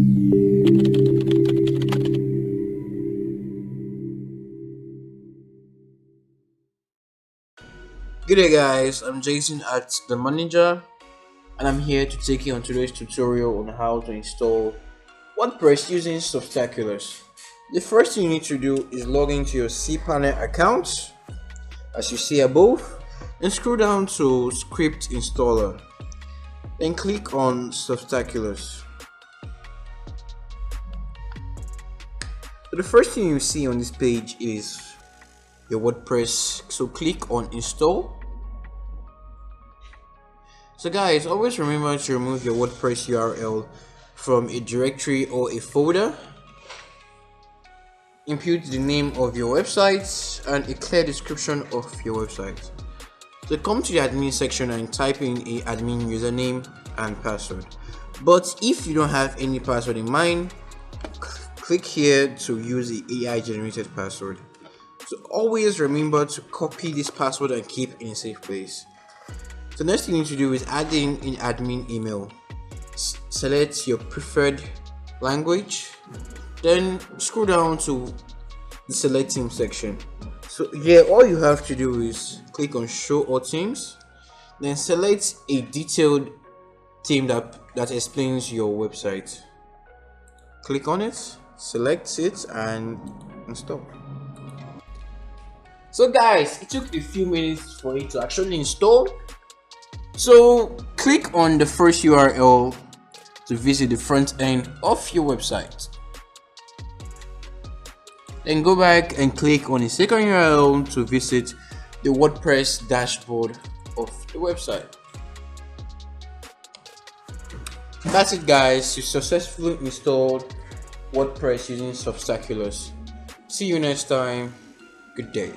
Good day guys, I'm Jason at the manager and I'm here to take you on today's tutorial on how to install WordPress using Softaculous. The first thing you need to do is log into your cPanel account as you see above and scroll down to script installer. Then click on Softaculous. So the first thing you see on this page is your WordPress, so click on install. So guys, always remember to remove your WordPress URL from a directory or a folder. Input the name of your website and a clear description of your website. So come to the admin section and type in a admin username and password. But if you don't have any password in mind, click here to use the AI generated password. So always remember to copy this password and keep in a safe place. The next thing you need to do is add in an admin email. Select your preferred language, then scroll down to the select team section. So here all you have to do is click on show all themes, then select a detailed theme that explains your website. Click on it, select it and install. So guys, it took a few minutes for it to actually install. So click on the first URL to visit the front end of your website. Then go back and click on the second URL to visit the WordPress dashboard of the website. That's it guys, you successfully installed WordPress using Softaculous. See you next time. Good day.